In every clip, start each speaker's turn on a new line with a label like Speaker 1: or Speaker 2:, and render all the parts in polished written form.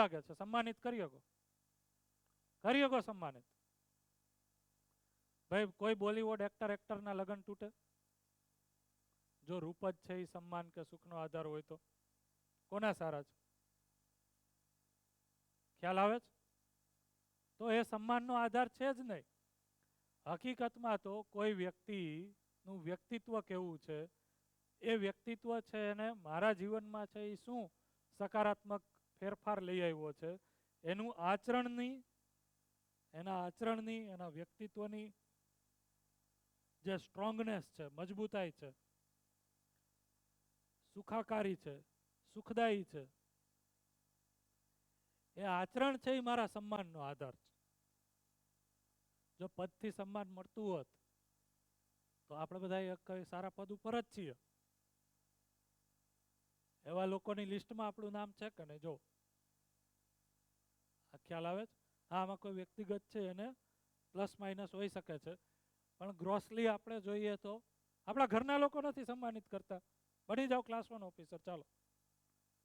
Speaker 1: લાગે છે? સન્માનિત કરી શકો સન્માનિત? ભાઈ કોઈ બોલીવુડ એક્ટરના લગ્ન તૂટે? જો રૂપ જ છે એ સન્માન કે સુખનો આધાર હોય તો કોના સારા છે? ખ્યાલ આવે છે? તો એ સન્માનનો આધાર છે જ નહીં. હકીકતમાં તો કોઈ વ્યક્તિનું વ્યક્તિત્વ કેવું છે, એ વ્યક્તિત્વ છે એને મારા જીવનમાં છે એ શું સકારાત્મક ફેરફાર લઈ આવ્યો છે, એનું આચરણની એના વ્યક્તિત્વની જે સ્ટ્રોંગનેસ છે, મજબૂતાઈ છે, સુખાકારી છે, સુખદાયી છે, એ આચરણ છે એ મારા સન્માનનો આધાર છે. જો પદથી સન્માન મળતું હોત તો આપણે બધા કઈ સારા પદ ઉપર જ છીએ. એવા લોકોની લિસ્ટમાં આપણું નામ છે કે નહીં? જો આ ખ્યાલ આવે છે? હા, આમાં કોઈ વ્યક્તિગત છે એને પ્લસ માઇનસ હોઈ શકે છે, પણ ગ્રોસલી આપણે જોઈએ તો આપણા ઘરના લોકો નથી સન્માનિત કરતા. બની જાઓ ક્લાસ 1 ઓફિસર, ચાલો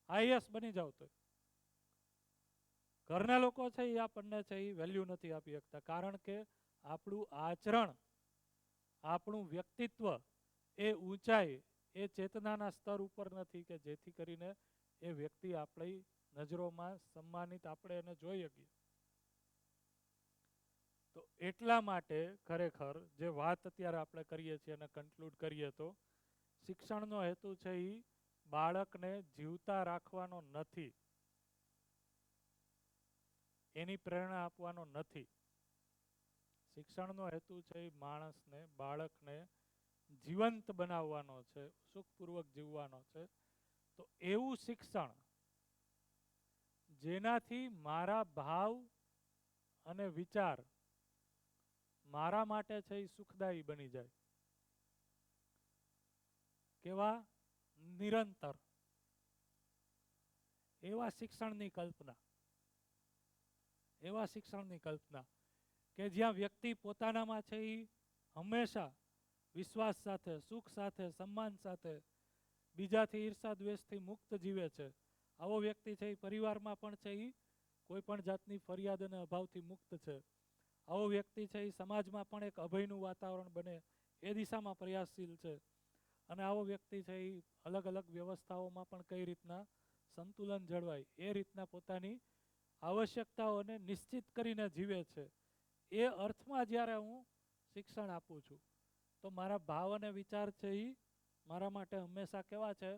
Speaker 1: આઈએએસ બની જાઓ, તો ઘરના લોકો છે એ આપણને છે એ વેલ્યુ નથી આપી શકતા, કારણ કે આપણું આચરણ, આપણું વ્યક્તિત્વ એ ઊંચાઈ, એ ચેતનાના સ્તર ઉપર નથી કે જેથી કરીને એ વ્યક્તિ આપણી નજરોમાં સન્માનિત આપણે એને જોઈ શકીએ. તો એટલા માટે ખરેખર જે વાત અત્યારે આપણે કરીએ છીએ અને કન્ક્લુડ કરીએ તો શિક્ષણનો હેતુ છે એ બાળકને જીવતા રાખવાનો નથી, એની પ્રેરણા આપવાનો નથી. શિક્ષણનો હેતુ છે એ માણસને, બાળકને જીવંત બનાવવાનો છે, સુખપૂર્વક જીવવાનો છે. તો એવું શિક્ષણ જેનાથી મારા ભાવ અને વિચાર મારા માટે છે એ સુખદાયી બની જાય. કેવા? નિરંતર. એવા શિક્ષણની કલ્પના કે જ્યાં વ્યક્તિ પોતાનામાં છે એ હંમેશા વિશ્વાસ સાથે, સુખ સાથે, સન્માન સાથે, બીજાથી ઈર્ષા દ્વેષથી મુક્ત જીવે છે. આવો વ્યક્તિ છે એ પરિવારમાં પણ છે એ કોઈ પણ જાતની ફરિયાદ અને અભાવથી મુક્ત છે. આવો વ્યક્તિ છે એ સમાજમાં પણ એક અભયનું વાતાવરણ બને એ દિશામાં પ્રયાસશીલ છે. અને આવો વ્યક્તિ છે એ અલગ અલગ વ્યવસ્થાઓમાં પણ કઈ રીતના સંતુલન જળવાય એ રીતના પોતાની આવશ્યકતાઓને નિશ્ચિત કરીને જીવે છે. એ અર્થમાં જ્યારે હું શિક્ષણ આપું છું તો મારા ભાવ અને વિચાર છે એ મારા માટે હંમેશા કેવા છે?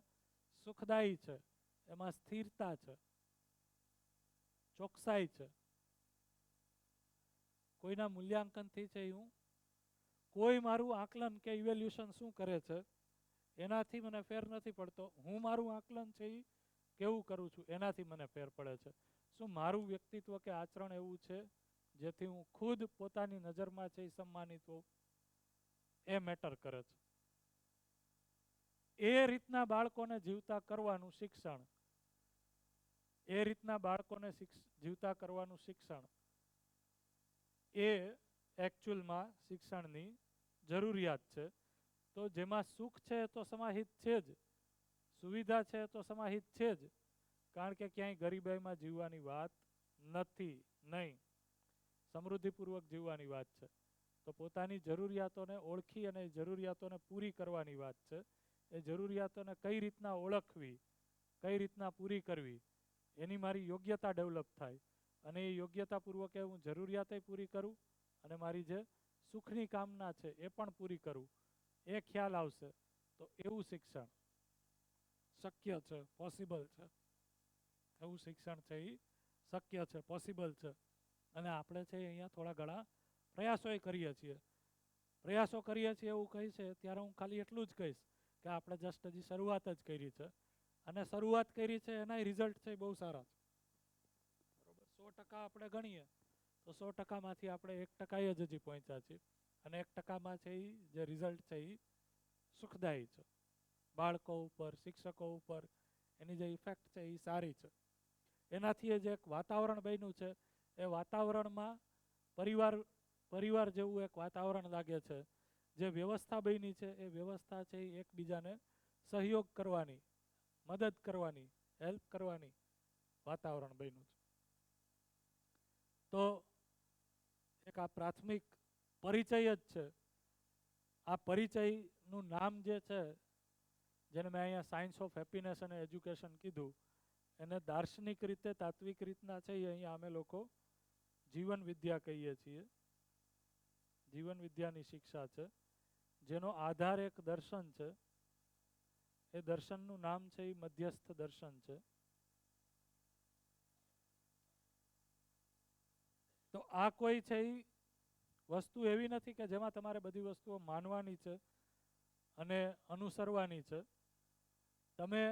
Speaker 1: સુખદાયી છે. એમાં સ્થિરતા છે, ચોકસાઈ છે. કોઈના મૂલ્યાંકનથી છે હું કોઈ મારું આકલન કે ઇવેલ્યુશન શું કરે છે એનાથી મને ફેર નથી પડતો. હું મારું આકલન છે એ કેવું કરું છું એનાથી મને ફેર પડે છે. શું મારું વ્યક્તિત્વ કે આચરણ એવું છે જેથી હું ખુદ પોતાની નજરમાં છે એ સન્માનિત હોઉં? એ મેટર કરે છે. એ રીતના બાળકોને જીવતા કરવાનું શિક્ષણ, એ રીતના બાળકોને જીવતા કરવાનું શિક્ષણ એ એકચ્યુઅલમાં શિક્ષણની જરૂરિયાત છે. તો જેમાં સુખ છે તો સમાહિત છે જ, સુવિધા છે તો સમાહિત છે જ, કારણ કે ક્યાંય ગરીબાઈમાં જીવવાની વાત નથી, નહીં, સમૃદ્ધિપૂર્વક જીવવાની વાત છે. તો પોતાની જરૂરિયાતોને ઓળખી અને જરૂરિયાતોને પૂરી કરવાની વાત છે. એ જરૂરિયાતોને કઈ રીતના ઓળખવી, કઈ રીતના પૂરી કરવી, એની મારી યોગ્યતા ડેવલપ થાય અને એ યોગ્યતાપૂર્વક હું જરૂરિયાતે પૂરી કરું અને મારી જે સુખની કામના છે એ પણ પૂરી કરું, એ ખ્યાલ આવશે તો એવું શિક્ષણ શક્ય છે, પોસિબલ છે. એવું શિક્ષણ છે એ શક્ય છે, પોસિબલ છે. અને આપણે છે અહીંયા થોડા ઘણા પ્રયાસો કરીએ છીએ. એવું કહી છે ત્યારે હું ખાલી એટલું જ કહીશ કે આપણે જસ્ટ હજી શરૂઆત જ કરી છે. અને શરૂઆત કરી છે એના રિઝલ્ટ છે બહુ સારા છે. બરોબર, 100% આપણે ગણીએ તો 100%માંથી આપણે 1% જ હજી પહોંચ્યા છીએ. અને 1%માં છે એ જે રિઝલ્ટ છે એ સુખદાયી છે. બાળકો ઉપર, શિક્ષકો ઉપર એની જે ઇફેક્ટ છે એ સારી છે. એનાથી જે એક વાતાવરણ બન્યું છે એ વાતાવરણમાં પરિવાર જેવું એક વાતાવરણ લાગે છે. જે વ્યવસ્થા બની છે એ વ્યવસ્થા છે એ એકબીજાને સહયોગ કરવાની, મદદ કરવાની, હેલ્પ કરવાની વાતાવરણ બન્યું છે. તો એક આ પ્રાથમિક પરિચય જ છે. આ પરિચયનું નામ જે છે, જેને મેં અહીંયા સાયન્સ ઓફ હેપીનેસ અને એજ્યુકેશન કીધું, એને દાર્શનિક રીતે તાત્વિક રીતના છે એ અહીંયા અમે લોકો જીવન વિદ્યા કહીએ છીએ. જીવન વિદ્યાની શિક્ષા છે, જેનો આધાર એક દર્શન છે. એ દર્શનનું નામ છે એ મધ્યસ્થ દર્શન છે. તો આ કોઈ છે એ વસ્તુ એવી નથી કે જેમાં તમારે બધી વસ્તુઓ માનવાની છે અને અનુસરવાની છે. તમે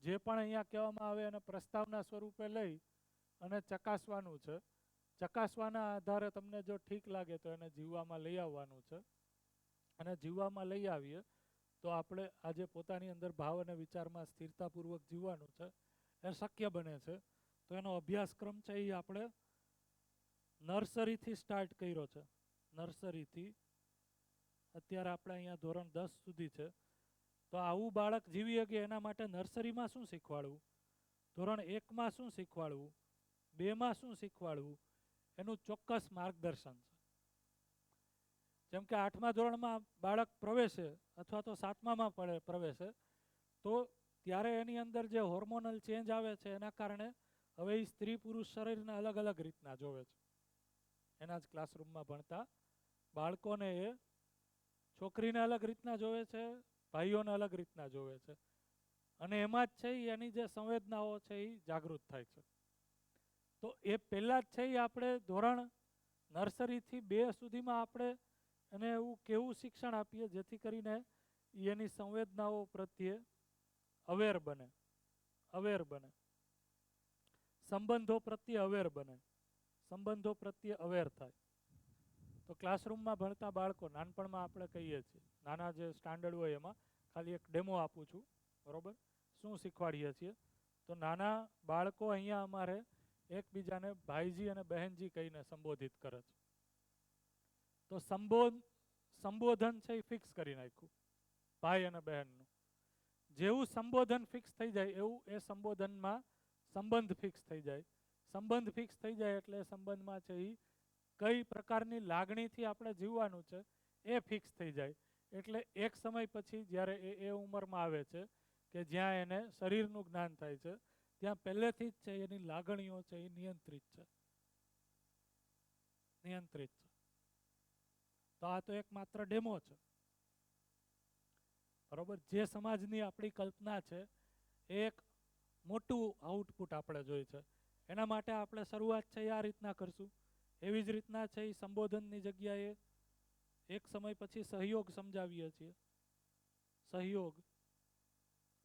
Speaker 1: જે પણ અહીંયા કહેવામાં આવે એને પ્રસ્તાવના સ્વરૂપે લઈ અને ચકાસવાનું છે. ચકાસવાના આધારે તમને જો ઠીક લાગે તો એને જીવવામાં લઈ આવવાનું છે. અને જીવવામાં લઈ આવીએ તો આપણે આજે પોતાની અંદર ભાવ અને વિચારમાં સ્થિરતાપૂર્વક જીવવાનું છે એ શક્ય બને છે. તો એનો અભ્યાસક્રમ છે એ આપણે નર્સરીથી સ્ટાર્ટ કર્યો છે. નર્સરીથી અત્યારે આપણે અહીંયા ધોરણ 10 સુધી છે. તો આવું બાળક જીવી શકે એના માટે નર્સરીમાં શું શીખવાડવું, ધોરણ 1માં શું શીખવાડવું, 2માં શું શીખવાડવું, એનું ચોક્કસ માર્ગદર્શન છે. જેમ કે 8મા ધોરણમાં બાળક પ્રવેશે અથવા તો 7મામાં પ્રવેશે તો ત્યારે એની અંદર જે હોર્મોનલ ચેન્જ આવે છે એના કારણે હવે એ સ્ત્રી પુરુષ શરીરને અલગ અલગ રીતના જોવે છે. એના જ ક્લાસરૂમમાં ભણતા બાળકોને એ છોકરીને અલગ રીતના જોવે છે, ભાઈઓને અલગ રીતના જોવે છે. અને એમાં જ છે એની જે સંવેદનાઓ છે એ જાગૃત થાય છે. તો એ પહેલાં જ છે એ આપણે ધોરણ નર્સરીથી 2 સુધીમાં આપણે એને એવું કેવું શિક્ષણ આપીએ જેથી કરીને એની સંવેદનાઓ પ્રત્યે અવેર બને, સંબંધો પ્રત્યે અવેર બને, સંબંધો પ્રત્યે અવેર થાય. તો ક્લાસરૂમમાં ભણતા બાળકો નાનપણમાં આપણે કહીએ છીએ, નાના જે સ્ટાન્ડર્ડ હોય એમાં ખાલી એક ડેમો આપું છું, બરોબર, શું શીખવાડીએ છીએ. તો નાના બાળકો અહીંયા અમારે એકબીજાને ભાઈજી અને બહેનજી કહીને સંબોધિત કરે છે. તો સંબોધન છે એ ફિક્સ કરી નાખ્યું ભાઈ અને બહેનનું. જેવું સંબોધન ફિક્સ થઈ જાય એવું એ સંબોધનમાં સંબંધ ફિક્સ થઈ જાય. સંબંધ ફિક્સ થઈ જાય એટલે સંબંધમાં છે એ કઈ પ્રકારની લાગણીથી આપણે જીવવાનું છે એ ફિક્સ થઈ જાય. એટલે એક સમય પછી જ્યારે એ ઉંમરમાં આવે છે કે જ્યાં એને શરીરનું જ્ઞાન થાય છે, ત્યાં પહેલેથી જ છે એની લાગણીઓ છે એ નિયંત્રિત છે. તો આ તો એક માત્ર ડેમો છે, બરોબર. જે સમાજની આપણી કલ્પના છે એ એક મોટું આઉટપુટ આપણે જોઈ છે. એના માટે આપણે શરૂઆત છે આ રીતના કરશું. એવી જ રીતના છે એ સંબોધનની જગ્યાએ એક સમય પછી સહયોગ સમજાવીએ છીએ. સહયોગ,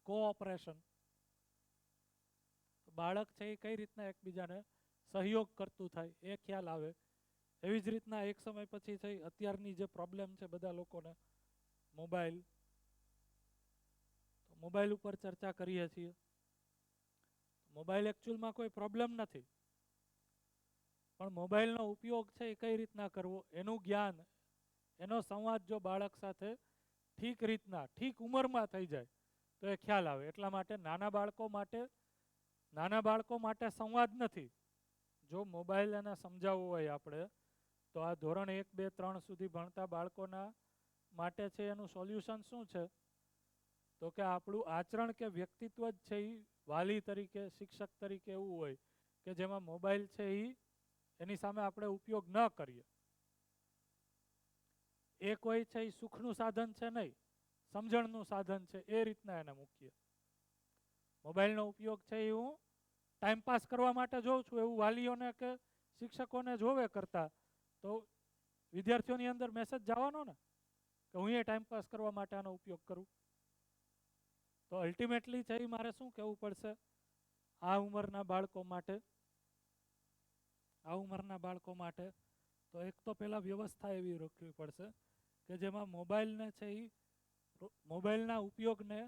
Speaker 1: કોઓપરેશન. બાળક છે એ કઈ રીતના એકબીજાને સહયોગ કરતું થાય એ ખ્યાલ આવે. એવી જ રીતના એક સમય પછી છે અત્યારની જે પ્રોબ્લેમ છે બધા લોકોને, મોબાઈલ ઉપર ચર્ચા કરીએ છીએ. મોબાઈલ એકચ્યુઅલમાં કોઈ પ્રોબ્લેમ નથી, પણ મોબાઈલનો ઉપયોગ છે એ કઈ રીતના કરવો એનું જ્ઞાન, એનો સંવાદ જો બાળક સાથે ઠીક રીતના ઠીક ઉંમરમાં થઈ જાય તો એ ખ્યાલ આવે. એટલા માટે નાના બાળકો માટે સંવાદ નથી. જો મોબાઈલ એને સમજાવવો હોય આપણે તો આ ધોરણ 1, 2, 3 સુધી ભણતા બાળકોના માટે છે એનું સોલ્યુશન શું છે? તો કે આપણું આચરણ કે વ્યક્તિત્વ જ છે એ વાલી તરીકે, શિક્ષક તરીકે એવું હોય કે જેમાં મોબાઈલ છે એની સામે આપણે ઉપયોગ ન કરીએ. એ કોઈ છે એ સુખનું સાધન છે નહીં, સમજણનું સાધન છે એ રીતના એને મૂકીએ. મોબાઈલનો ઉપયોગ છે એ હું ટાઈમપાસ કરવા માટે જોઉં છું એવું વાલીઓને કે શિક્ષકોને જોવે કરતા, તો વિદ્યાર્થીઓની અંદર મેસેજ જવાનો ને કે હું એ ટાઈમપાસ કરવા માટે આનો ઉપયોગ કરું. તો અલ્ટિમેટલી છે મારે શું કહેવું પડશે? આ ઉંમરના બાળકો માટે તો એક તો પહેલાં વ્યવસ્થા એવી રાખવી પડશે કે જેમાં મોબાઈલને છે એ મોબાઈલના ઉપયોગને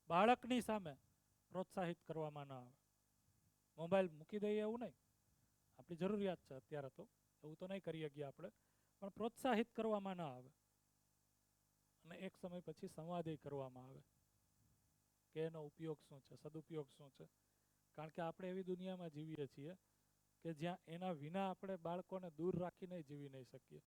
Speaker 1: બાળકની સામે પ્રોત્સાહિત કરવામાં ન આવે. મોબાઈલ મૂકી દઈએ એવું નહીં, આપણી જરૂરિયાત છે અત્યારે, તો એવું તો નહીં કરી શકીએ આપણે, પણ પ્રોત્સાહિત કરવામાં ન આવે. અને એક સમય પછી સંવાદે કરવામાં આવે કે એનો ઉપયોગ શું છે, સદુપયોગ શું છે. કારણ કે આપણે એવી દુનિયામાં જીવીએ છીએ કે જ્યાં એના વિના આપણે બાળકોને દૂર રાખીને જીવી નહીં શકીએ.